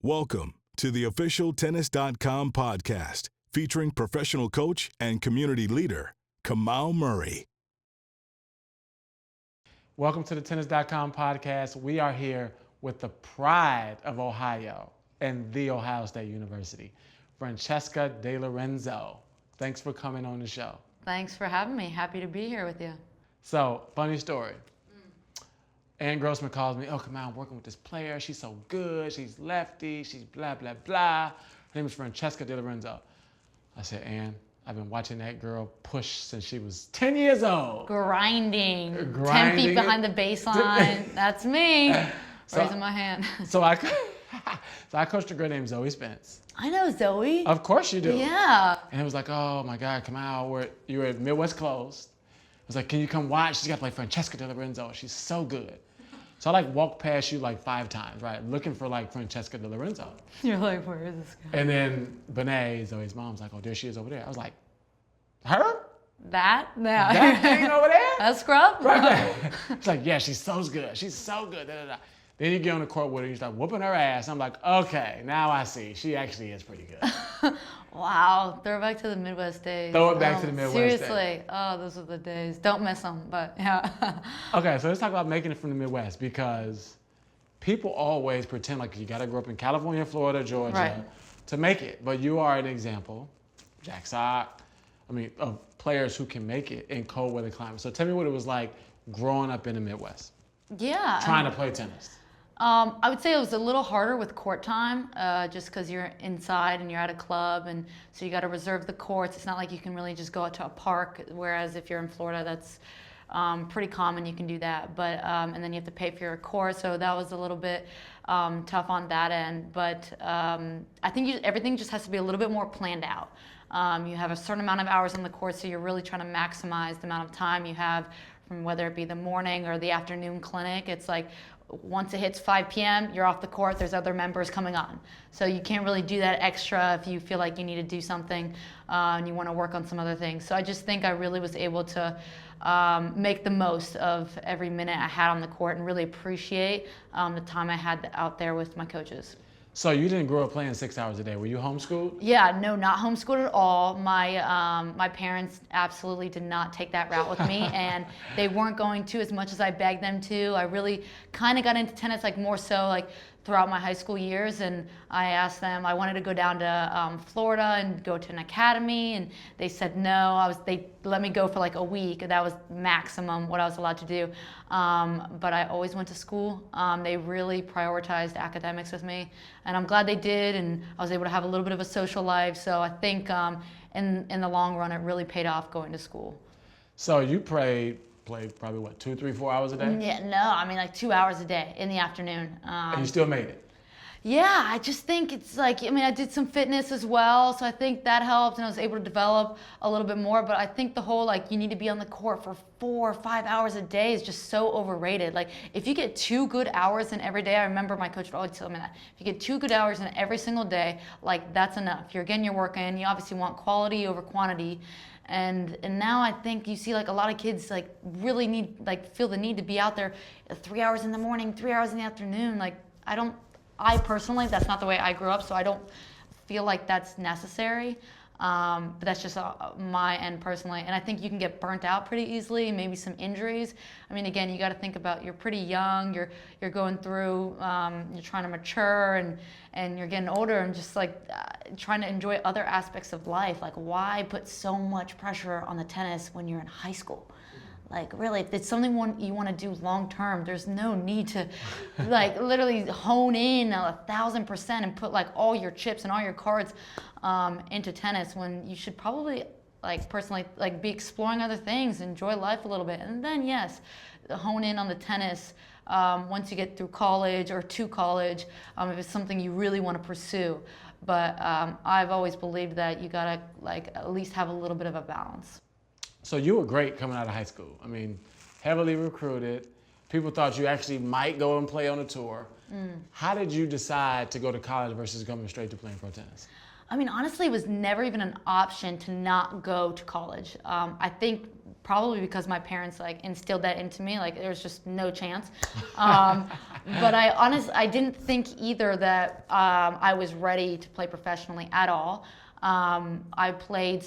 Welcome to the official Tennis.com podcast featuring professional coach and community leader, Kamau Murray. Welcome to the Tennis.com podcast. We are here with the pride of Ohio and The Ohio State University, Francesca Di Lorenzo. Thanks for coming on the show. Thanks for having me. Happy to be here with you. So, funny story. Ann Grossman calls me, come on, I'm working with this player. She's so good. She's lefty. She's blah, blah, blah. Her name is Francesca Di Lorenzo. I said, Ann, I've been watching that girl push since she was 10 years old. Grinding 10 feet behind the baseline. That's me. Raising my hand. So I coached a girl named Zoe Spence. I know Zoe. Of course you do. Yeah. And it was like, oh my God, Kamau, you were at Midwest Closed. I was like, can you come watch? She's got to play Francesca Di Lorenzo. She's so good. So I walked past you 5 times, right? Looking for Francesca Di Lorenzo. You're like, where is this guy? And then Benet, Zoe's mom's like, oh, there she is over there. I was like, her? That thing over there? That scrub? Right there. It's like, yeah, she's so good. She's so good. Da, da, da. Then you get on the court with her, you start whooping her ass. I'm like, okay, now I see. She actually is pretty good. Wow, throw it back to the Midwest days. Throw it back to the Midwest seriously. days. Oh, those are the days. Don't miss them, but yeah. Okay, so let's talk about making it from the Midwest, because people always pretend like you got to grow up in California, Florida, Georgia Right. to make it. But you are an example, Jack Sock, of players who can make it in cold weather climates. So tell me what it was like growing up in the Midwest, Yeah. trying to play tennis. I would say it was a little harder with court time, just because you're inside and you're at a club, and so you got to reserve the courts. It's not like you can really just go out to a park, whereas if you're in Florida, that's pretty common. You can do that, but and then you have to pay for your court, so that was a little bit tough on that end. But I think everything just has to be a little bit more planned out. You have a certain amount of hours on the court, so you're really trying to maximize the amount of time you have, from whether it be the morning or the afternoon clinic. It's like, once it hits 5 p.m., you're off the court, there's other members coming on. So you can't really do that extra if you feel like you need to do something and you want to work on some other things. So I just think I really was able to make the most of every minute I had on the court and really appreciate the time I had out there with my coaches. So you didn't grow up playing 6 hours a day. Were you homeschooled? Yeah, no, not homeschooled at all. My parents absolutely did not take that route with me, and they weren't going to, as much as I begged them to. I really kind of got into tennis more so throughout my high school years, and I asked them, I wanted to go down to Florida and go to an academy, and they said no. They let me go for a week. That was maximum what I was allowed to do. But I always went to school. They really prioritized academics with me, and I'm glad they did, and I was able to have a little bit of a social life. So I think in the long run, it really paid off going to school. So you played probably 2, 3, 4 hours a day? Yeah, no, 2 hours a day in the afternoon. And you still made it? Yeah, I just think it's I did some fitness as well, so I think that helped, and I was able to develop a little bit more. But I think the whole you need to be on the court for 4 or 5 hours a day is just so overrated. If you get 2 good hours in every day, I remember my coach would always tell me that. If you get 2 good hours in every single day, that's enough. You're getting your work in. You obviously want quality over quantity. And now I think you see a lot of kids really need feel the need to be out there 3 hours in the morning, 3 hours in the afternoon. I personally, that's not the way I grew up, so I don't feel like that's necessary. But that's just my end personally. And I think you can get burnt out pretty easily, maybe some injuries. Again, you got to think about, you're pretty young, you're going through, you're trying to mature, and you're getting older, and just trying to enjoy other aspects of life. Why put so much pressure on the tennis when you're in high school? Really, if it's something you want to do long term, there's no need to literally hone in 1,000% and put all your chips and all your cards into tennis, when you should probably personally be exploring other things, enjoy life a little bit, and then yes, hone in on the tennis once you get through college or to college, if it's something you really want to pursue. But I've always believed that you gotta at least have a little bit of a balance. So you were great coming out of high school. Heavily recruited. People thought you actually might go and play on a tour. How did you decide to go to college versus going straight to playing pro tennis? I mean, honestly, it was never even an option to not go to college. I think probably because my parents like instilled that into me, like there was just no chance. But I didn't think either that I was ready to play professionally at all. I played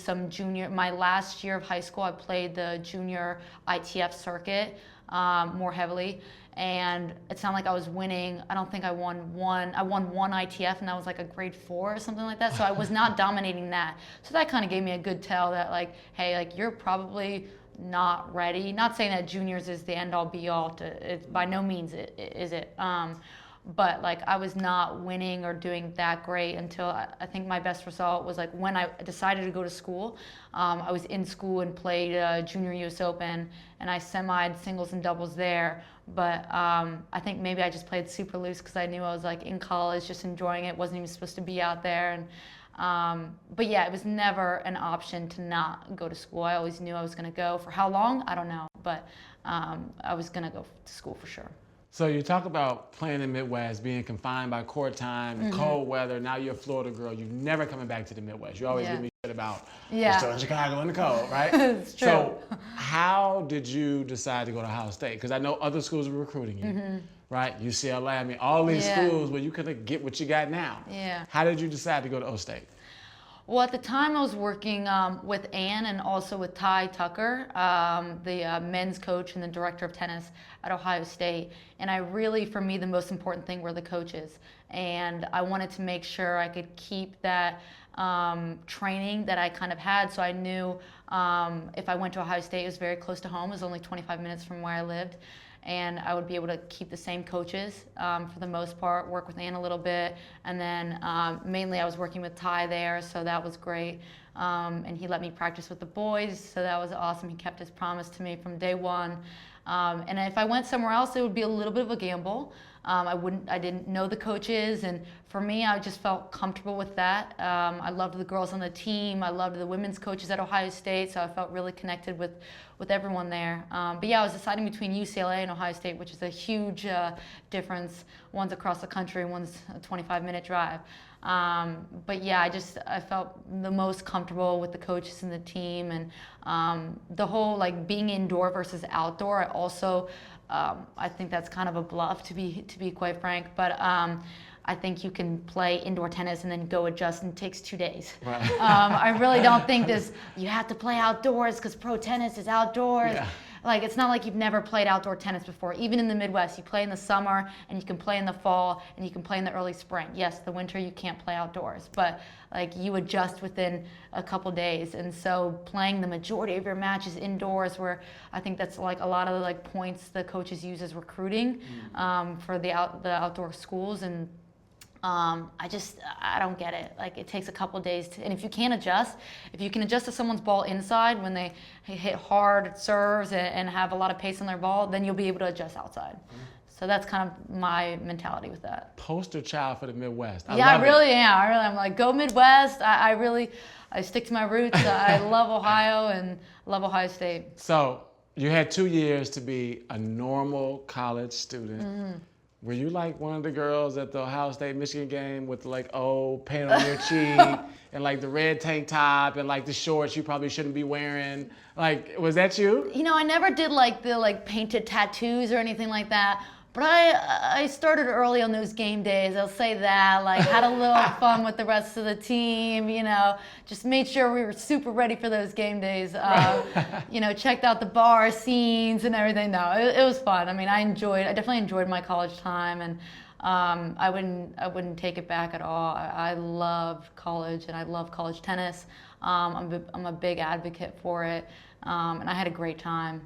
my last year of high school, I played the junior ITF circuit more heavily. And it sounded like I was winning. I don't think I won one ITF, and that was like a grade 4 or something like that. So I was not dominating that. So that kind of gave me a good tell that like, hey, like you're probably not ready. Not saying that juniors is the end all be all. By no means is it. But like I was not winning or doing that great until I think my best result was like when I decided to go to school. I was in school and played Junior US Open, and I semied singles and doubles there. But I think maybe I just played super loose because I knew I was like in college, just enjoying it. Wasn't even supposed to be out there. And but yeah, it was never an option to not go to school. I always knew I was going to go. For how long, I don't know, but I was going to go to school for sure. So you talk about playing in the Midwest, being confined by court time, cold weather. Now you're a Florida girl. You're never coming back to the Midwest. You always give me shit about you're still in Chicago in the cold, right? It's true. So how did you decide to go to Ohio State? Because I know other schools were recruiting you, right? UCLA, I mean, all these schools where you couldn't get what you got now. Yeah. How did you decide to go to O State? Well, at the time I was working with Ann and also with Ty Tucker, the men's coach and the director of tennis at Ohio State. And for me, the most important thing were the coaches. And I wanted to make sure I could keep that training that I kind of had. So I knew if I went to Ohio State, it was very close to home. It was only 25 minutes from where I lived. And I would be able to keep the same coaches for the most part, work with Ann a little bit. And then mainly I was working with Ty there, so that was great. And he let me practice with the boys, so that was awesome. He kept his promise to me from day one. And if I went somewhere else, it would be a little bit of a gamble. I didn't know the coaches, and for me, I just felt comfortable with that. I loved the girls on the team. I loved the women's coaches at Ohio State, so I felt really connected with everyone there. But yeah, I was deciding between UCLA and Ohio State, which is a huge difference. One's across the country, one's a 25-minute drive. But yeah, I felt the most comfortable with the coaches and the team, and the whole like being indoor versus outdoor. I also I think that's kind of a bluff, to be quite frank. But I think you can play indoor tennis and then go adjust, and it takes 2 days. Right. I really don't think you have to play outdoors because pro tennis is outdoors. Yeah. Like, it's not like you've never played outdoor tennis before. Even in the Midwest, you play in the summer, and you can play in the fall, and you can play in the early spring. Yes, the winter you can't play outdoors, but like you adjust within a couple days. And so playing the majority of your matches indoors, where I think that's like a lot of the like points the coaches use as recruiting for the outdoor schools. And I don't get it. Like, it takes a couple days and if you can adjust to someone's ball inside when they hit hard serves and have a lot of pace on their ball, then you'll be able to adjust outside. So that's kind of my mentality with that. Poster child for the Midwest. I really am. I'm like, go Midwest. I stick to my roots. I love Ohio and love Ohio State. So you had 2 years to be a normal college student. Were you like one of the girls at the Ohio State-Michigan game with like paint on your cheek and like the red tank top and like the shorts you probably shouldn't be wearing? Like, was that you? You know, I never did like the painted tattoos or anything like that. But I started early on those game days, I'll say that, like had a little fun with the rest of the team, you know, just made sure we were super ready for those game days, you know, checked out the bar scenes and everything. No, it was fun. I mean, I definitely enjoyed my college time, and I wouldn't take it back at all. I love college, and I love college tennis. I'm a big advocate for it, and I had a great time.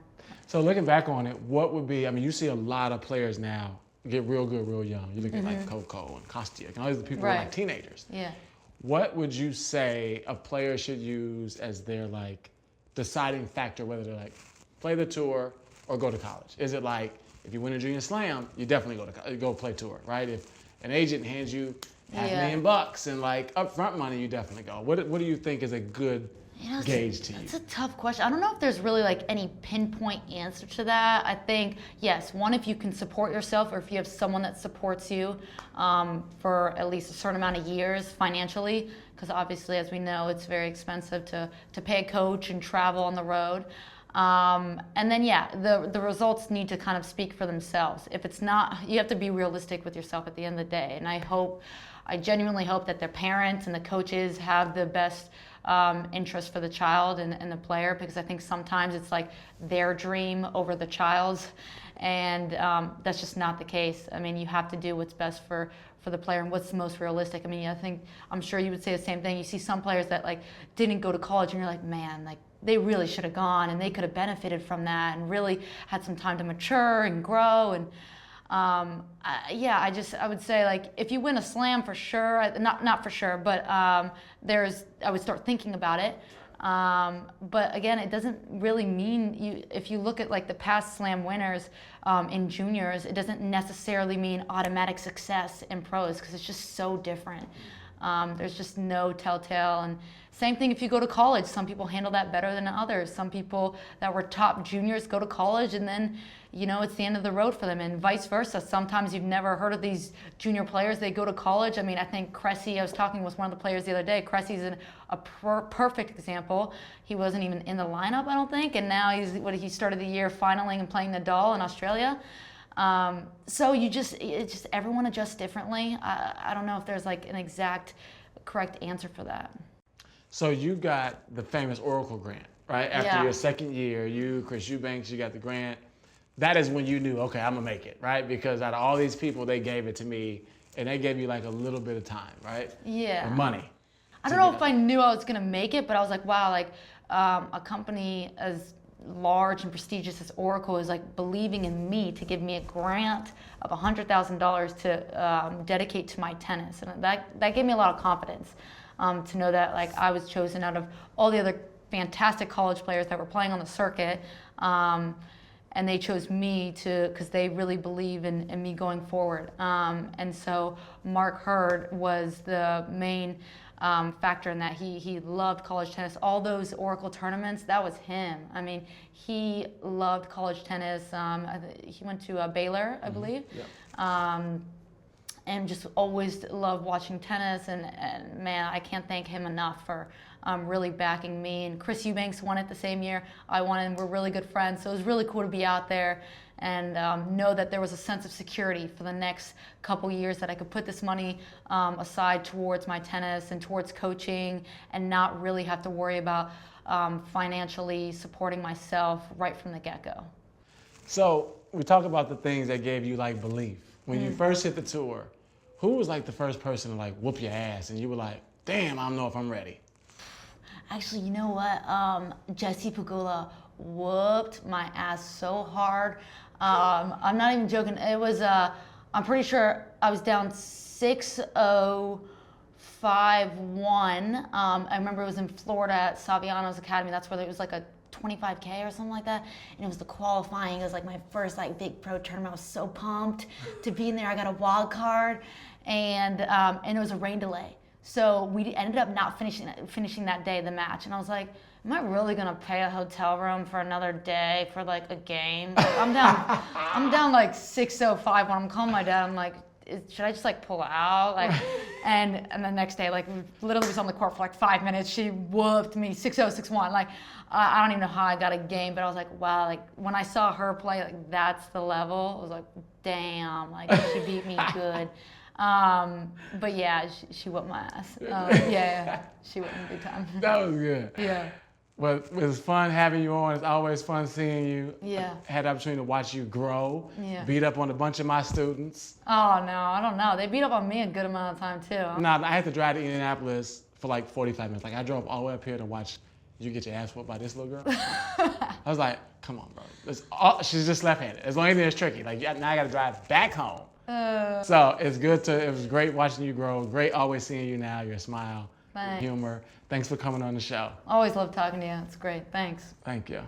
So looking back on it, what would be, I mean, you see a lot of players now get real good, real young. You look at like Coco and Kostyuk and all these people who are like teenagers. Yeah. What would you say a player should use as their like deciding factor, whether to like play the tour or go to college? Is it like, if you win a junior slam, you definitely go play tour, right? If an agent hands you $500,000 and like upfront money, you definitely go. What do you think is a good gauge to you? It's a tough question. I don't know if there's really like any pinpoint answer to that. I think, yes, one, if you can support yourself or if you have someone that supports you for at least a certain amount of years financially, because obviously, as we know, it's very expensive to pay a coach and travel on the road. And then, yeah, the results need to kind of speak for themselves. If it's not, you have to be realistic with yourself at the end of the day. And I genuinely hope that their parents and the coaches have the best interest for the child and the player, because I think sometimes it's like their dream over the child's, and that's just not the case. I mean, you have to do what's best for the player and what's most realistic. I mean, I'm sure you would say the same thing. You see some players that like didn't go to college and you're like, man, like they really should have gone and they could have benefited from that and really had some time to mature and grow. And I would say, like, if you win a slam, for sure, not for sure, but I would start thinking about it. But again, it doesn't really mean if you look at like the past slam winners in juniors, it doesn't necessarily mean automatic success in pros, because it's just so different. There's just no telltale. And same thing if you go to college. Some people handle that better than others. Some people that were top juniors go to college and then, it's the end of the road for them, and vice versa. Sometimes you've never heard of these junior players. They go to college. I mean, I think Cressy, I was talking with one of the players the other day. Cressy's a perfect example. He wasn't even in the lineup, I don't think, and now he started the year finaling and playing Nadal in Australia. So everyone adjusts differently. I don't know if there's like an exact correct answer for that. So you got the famous Oracle grant, right? After your second year, Chris Eubanks, you got the grant. That is when you knew, okay, I'm gonna make it, right? Because out of all these people, they gave it to me, and they gave you like a little bit of time, right? Yeah. Or money. I don't know if I knew I was gonna make it, but I was like, wow, like a company as large and prestigious as Oracle is like believing in me to give me a grant of $100,000 to dedicate to my tennis, and that gave me a lot of confidence to know that like I was chosen out of all the other fantastic college players that were playing on the circuit, and they chose me because they really believe in me going forward. And so Mark Hurd was the main factor in that. He loved college tennis. All those Oracle tournaments, that was him. I mean, he loved college tennis. He went to Baylor, I believe. Yeah. And just always loved watching tennis. And man, I can't thank him enough for really backing me. And Chris Eubanks won it the same year I won, and we're really good friends. So it was really cool to be out there and know that there was a sense of security for the next couple years, that I could put this money aside towards my tennis and towards coaching and not really have to worry about financially supporting myself right from the get-go. So we talk about the things that gave you like belief. When you first hit the tour, who was like the first person to like whoop your ass and you were like, damn, I don't know if I'm ready? Actually, you know what? Jesse Pegula whooped my ass so hard. I'm not even joking. It was, I'm pretty sure I was down 6-0, 5-1. I remember it was in Florida at Saviano's Academy. That's where it was like a 25K or something like that. And it was the qualifying. It was like my first like big pro tournament. I was so pumped to be in there. I got a wild card, and it was a rain delay. So we ended up not finishing that day, the match. And I was like, am I really gonna pay a hotel room for another day for like a game? Like, I'm down like 6-0, 5-1. I'm calling my dad. I'm like, should I just like pull out? Like, and the next day, like literally was on the court for like 5 minutes. She whooped me 6-0, 6-1. Like, I don't even know how I got a game, but I was like, wow. Like when I saw her play, like that's the level. I was like, damn. Like she beat me good. But yeah, she whooped my ass. Yeah, she whooped me big time. That was good. Yeah. Well, it was fun having you on. It's always fun seeing you. Yeah. Had the opportunity to watch you grow. Yeah. Beat up on a bunch of my students. Oh no, I don't know. They beat up on me a good amount of time too. Nah, I had to drive to Indianapolis for like 45 minutes. Like I drove all the way up here to watch you get your ass whooped by this little girl. I was like, come on, bro. She's just left-handed. It's the only thing that's tricky. Like now I got to drive back home. So it was great watching you grow. Great always seeing you now, your smile, your humor. Thanks for coming on the show. Always love talking to you. It's great. Thanks. Thank you.